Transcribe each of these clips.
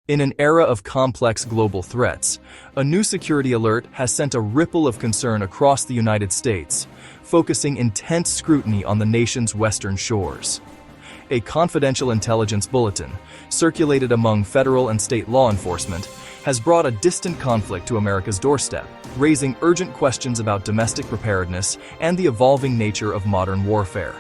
In an era of complex global threats, a new security alert has sent a ripple of concern across the United States, focusing intense scrutiny on the nation's western shores. A confidential intelligence bulletin, circulated among federal and state law enforcement, has brought a distant conflict to America's doorstep, raising urgent questions about domestic preparedness and the evolving nature of modern warfare.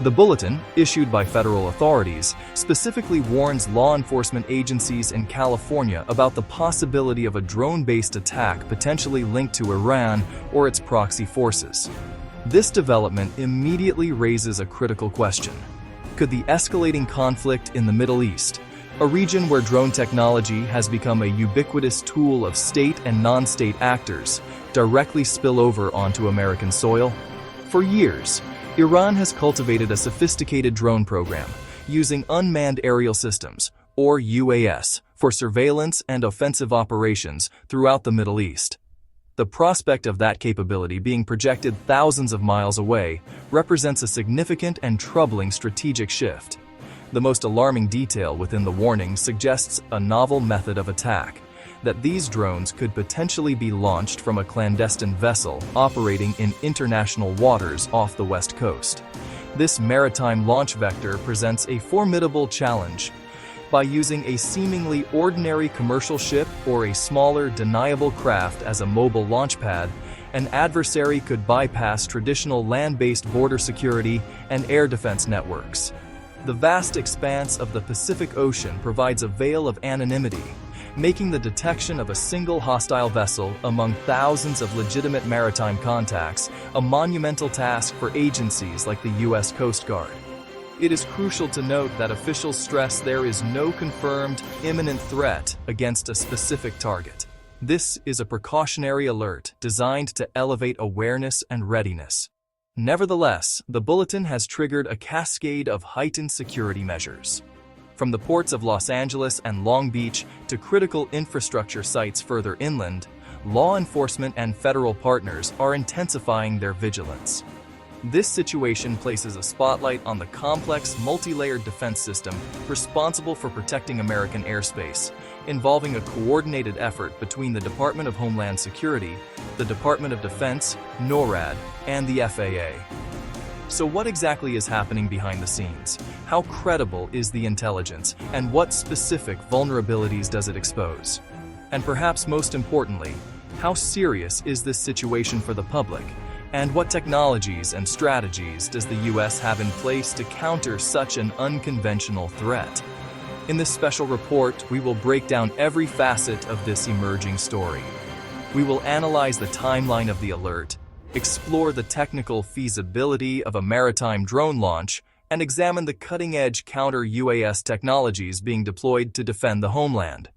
The bulletin, issued by federal authorities, specifically warns law enforcement agencies in California about the possibility of a drone-based attack potentially linked to Iran or its proxy forces. This development immediately raises a critical question. Could the escalating conflict in the Middle East, a region where drone technology has become a ubiquitous tool of state and non-state actors, directly spill over onto American soil? For years, Iran has cultivated a sophisticated drone program, using unmanned aerial systems, or UAS, for surveillance and offensive operations throughout the Middle East. The prospect of that capability being projected thousands of miles away represents a significant and troubling strategic shift. The most alarming detail within the warning suggests a novel method of attack, that these drones could potentially be launched from a clandestine vessel operating in international waters off the West Coast. This maritime launch vector presents a formidable challenge. By using a seemingly ordinary commercial ship or a smaller, deniable craft as a mobile launch pad, an adversary could bypass traditional land-based border security and air defense networks. The vast expanse of the Pacific Ocean provides a veil of anonymity, making the detection of a single hostile vessel among thousands of legitimate maritime contacts a monumental task for agencies like the U.S. Coast Guard. It is crucial to note that officials stress there is no confirmed, imminent threat against a specific target. This is a precautionary alert designed to elevate awareness and readiness. Nevertheless, the bulletin has triggered a cascade of heightened security measures. From the ports of Los Angeles and Long Beach to critical infrastructure sites further inland, law enforcement and federal partners are intensifying their vigilance. This situation places a spotlight on the complex, multi-layered defense system responsible for protecting American airspace, involving a coordinated effort between the Department of Homeland Security, the Department of Defense, NORAD, and the FAA. So what exactly is happening behind the scenes? How credible is the intelligence, and what specific vulnerabilities does it expose? And perhaps most importantly, how serious is this situation for the public? And what technologies and strategies does the U.S. have in place to counter such an unconventional threat? In this special report, we will break down every facet of this emerging story. We will analyze the timeline of the alert, explore the technical feasibility of a maritime drone launch, and examine the cutting-edge counter-UAS technologies being deployed to defend the homeland.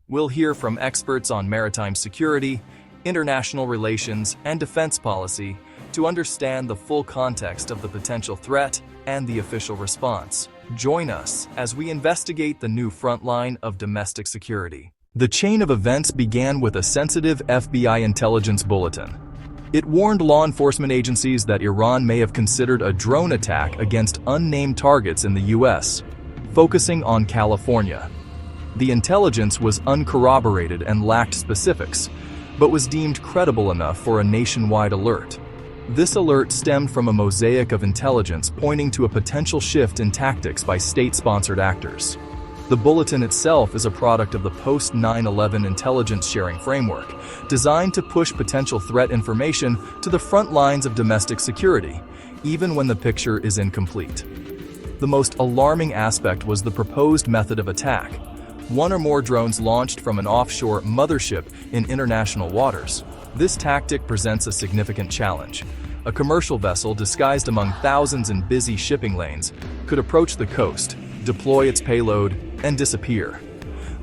We'll hear from experts on maritime security, international relations, and defense policy to understand the full context of the potential threat and the official response. Join us as we investigate the new frontline of domestic security. The chain of events began with a sensitive FBI intelligence bulletin. It warned law enforcement agencies that Iran may have considered a drone attack against unnamed targets in the U.S., focusing on California. The intelligence was uncorroborated and lacked specifics, but was deemed credible enough for a nationwide alert. This alert stemmed from a mosaic of intelligence pointing to a potential shift in tactics by state-sponsored actors. The bulletin itself is a product of the post-9/11 intelligence sharing framework, designed to push potential threat information to the front lines of domestic security, even when the picture is incomplete. The most alarming aspect was the proposed method of attack: one or more drones launched from an offshore mothership in international waters. This tactic presents a significant challenge. A commercial vessel disguised among thousands in busy shipping lanes could approach the coast, deploy its payload, and disappear.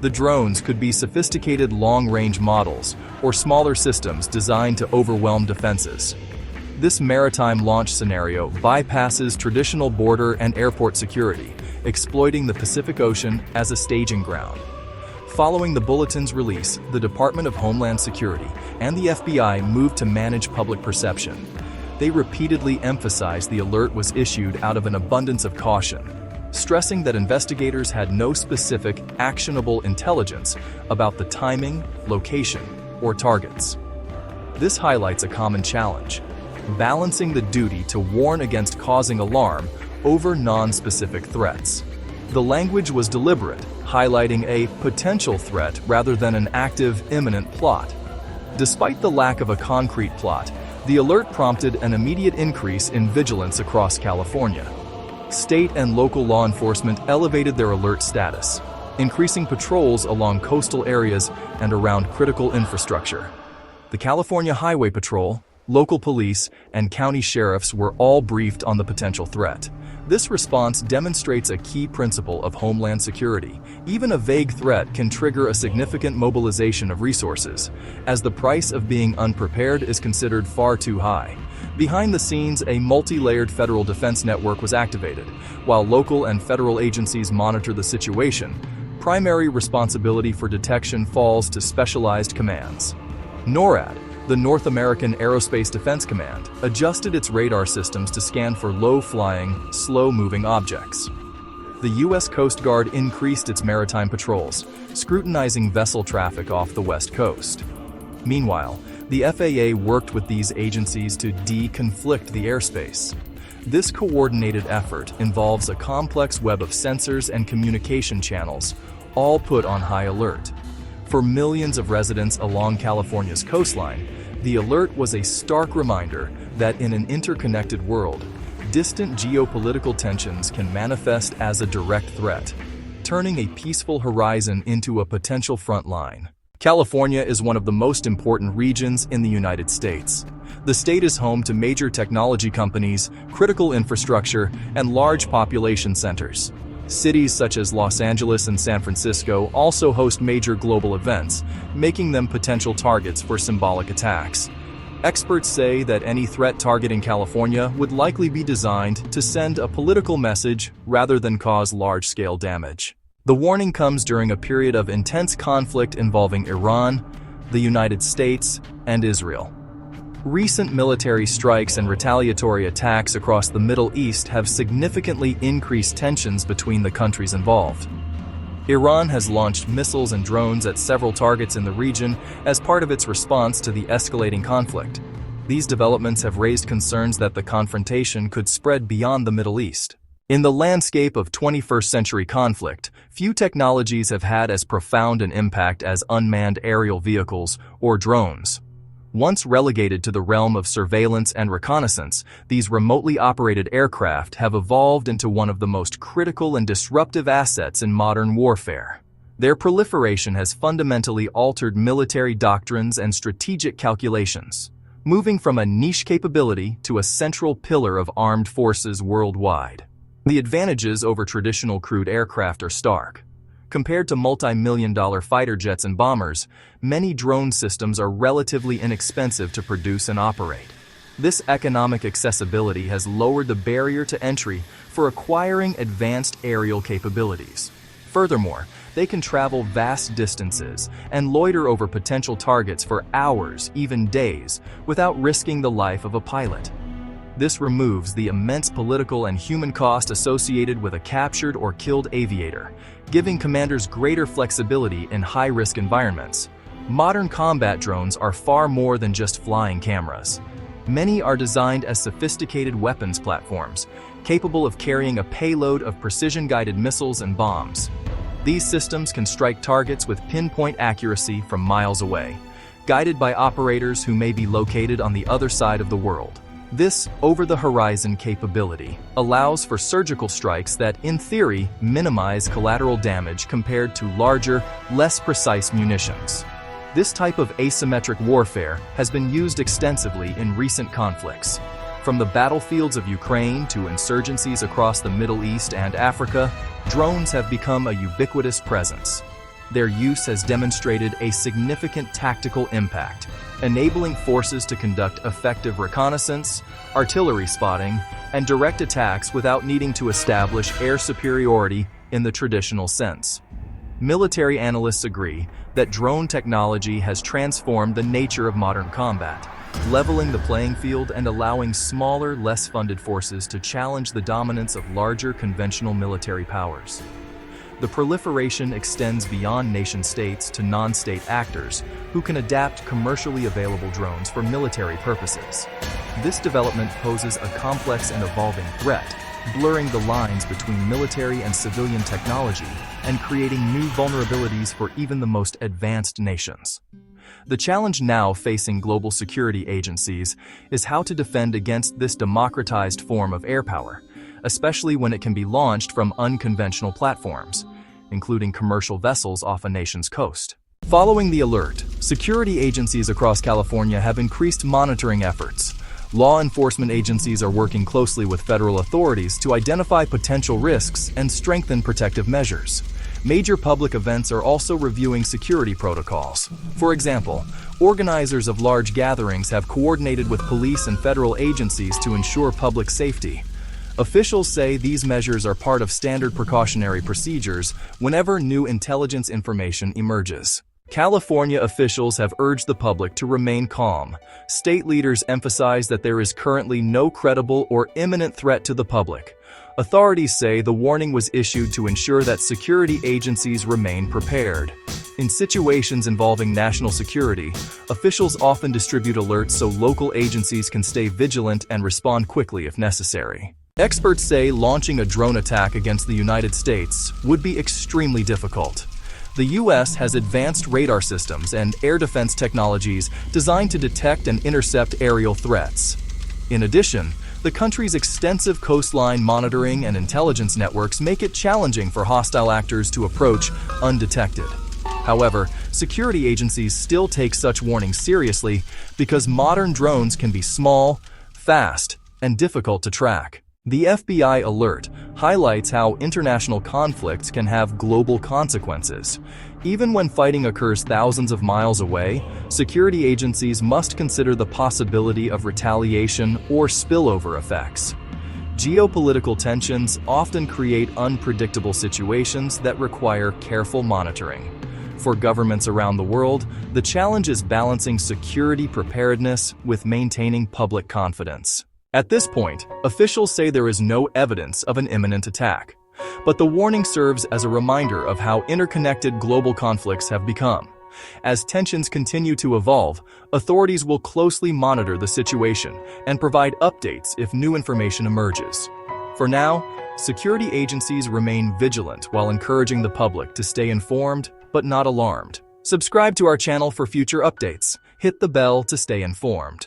The drones could be sophisticated long-range models or smaller systems designed to overwhelm defenses. This maritime launch scenario bypasses traditional border and airport security, exploiting the Pacific Ocean as a staging ground. Following the bulletin's release, the Department of Homeland Security and the FBI moved to manage public perception. They repeatedly emphasized the alert was issued out of an abundance of caution. stressing that investigators had no specific, actionable intelligence about the timing, location, or targets. This highlights a common challenge: balancing the duty to warn against causing alarm over non-specific threats. The language was deliberate, highlighting a potential threat rather than an active, imminent plot. Despite the lack of a concrete plot, the alert prompted an immediate increase in vigilance across California. State and local law enforcement elevated their alert status, increasing patrols along coastal areas and around critical infrastructure. The California Highway Patrol, local police, and county sheriffs were all briefed on the potential threat. This response demonstrates a key principle of homeland security. Even a vague threat can trigger a significant mobilization of resources, as the price of being unprepared is considered far too high. Behind the scenes, a multi-layered federal defense network was activated. While local and federal agencies monitor the situation, primary responsibility for detection falls to specialized commands. NORAD, the North American Aerospace Defense Command, adjusted its radar systems to scan for low-flying, slow-moving objects. The U.S. Coast Guard increased its maritime patrols, scrutinizing vessel traffic off the West Coast. Meanwhile, the FAA worked with these agencies to deconflict the airspace. This coordinated effort involves a complex web of sensors and communication channels, all put on high alert. For millions of residents along California's coastline, the alert was a stark reminder that in an interconnected world, distant geopolitical tensions can manifest as a direct threat, turning a peaceful horizon into a potential front line. California is one of the most important regions in the United States. The state is home to major technology companies, critical infrastructure, and large population centers. Cities such as Los Angeles and San Francisco also host major global events, making them potential targets for symbolic attacks. Experts say that any threat targeting California would likely be designed to send a political message rather than cause large-scale damage. The warning comes during a period of intense conflict involving Iran, the United States, and Israel. Recent military strikes and retaliatory attacks across the Middle East have significantly increased tensions between the countries involved. Iran has launched missiles and drones at several targets in the region as part of its response to the escalating conflict. These developments have raised concerns that the confrontation could spread beyond the Middle East. In the landscape of 21st-century conflict, few technologies have had as profound an impact as unmanned aerial vehicles or drones. Once relegated to the realm of surveillance and reconnaissance, these remotely operated aircraft have evolved into one of the most critical and disruptive assets in modern warfare. Their proliferation has fundamentally altered military doctrines and strategic calculations, moving from a niche capability to a central pillar of armed forces worldwide. The advantages over traditional crewed aircraft are stark. Compared to multi-million-dollar fighter jets and bombers, many drone systems are relatively inexpensive to produce and operate. This economic accessibility has lowered the barrier to entry for acquiring advanced aerial capabilities. Furthermore, they can travel vast distances and loiter over potential targets for hours, even days, without risking the life of a pilot. This removes the immense political and human cost associated with a captured or killed aviator, giving commanders greater flexibility in high-risk environments. Modern combat drones are far more than just flying cameras. Many are designed as sophisticated weapons platforms, capable of carrying a payload of precision-guided missiles and bombs. These systems can strike targets with pinpoint accuracy from miles away, guided by operators who may be located on the other side of the world. This over-the-horizon capability allows for surgical strikes that, in theory, minimize collateral damage compared to larger, less precise munitions. This type of asymmetric warfare has been used extensively in recent conflicts. From the battlefields of Ukraine to insurgencies across the Middle East and Africa, drones have become a ubiquitous presence. Their use has demonstrated a significant tactical impact, enabling forces to conduct effective reconnaissance, artillery spotting, and direct attacks without needing to establish air superiority in the traditional sense. Military analysts agree that drone technology has transformed the nature of modern combat, leveling the playing field and allowing smaller, less funded forces to challenge the dominance of larger conventional military powers. The proliferation extends beyond nation-states to non-state actors who can adapt commercially available drones for military purposes. This development poses a complex and evolving threat, blurring the lines between military and civilian technology and creating new vulnerabilities for even the most advanced nations. The challenge now facing global security agencies is how to defend against this democratized form of air power, especially when it can be launched from unconventional platforms, including commercial vessels off a nation's coast. Following the alert, security agencies across California have increased monitoring efforts. Law enforcement agencies are working closely with federal authorities to identify potential risks and strengthen protective measures. Major public events are also reviewing security protocols. For example, organizers of large gatherings have coordinated with police and federal agencies to ensure public safety. Officials say these measures are part of standard precautionary procedures whenever new intelligence information emerges. California officials have urged the public to remain calm. State leaders emphasize that there is currently no credible or imminent threat to the public. Authorities say the warning was issued to ensure that security agencies remain prepared. In situations involving national security, officials often distribute alerts so local agencies can stay vigilant and respond quickly if necessary. Experts say launching a drone attack against the United States would be extremely difficult. The U.S. has advanced radar systems and air defense technologies designed to detect and intercept aerial threats. In addition, the country's extensive coastline monitoring and intelligence networks make it challenging for hostile actors to approach undetected. However, security agencies still take such warnings seriously because modern drones can be small, fast, and difficult to track. The FBI alert highlights how international conflicts can have global consequences. Even when fighting occurs thousands of miles away, security agencies must consider the possibility of retaliation or spillover effects. Geopolitical tensions often create unpredictable situations that require careful monitoring. For governments around the world, the challenge is balancing security preparedness with maintaining public confidence. At this point, officials say there is no evidence of an imminent attack, but the warning serves as a reminder of how interconnected global conflicts have become. As tensions continue to evolve, authorities will closely monitor the situation and provide updates if new information emerges. For now, security agencies remain vigilant while encouraging the public to stay informed but not alarmed. Subscribe to our channel for future updates. Hit the bell to stay informed.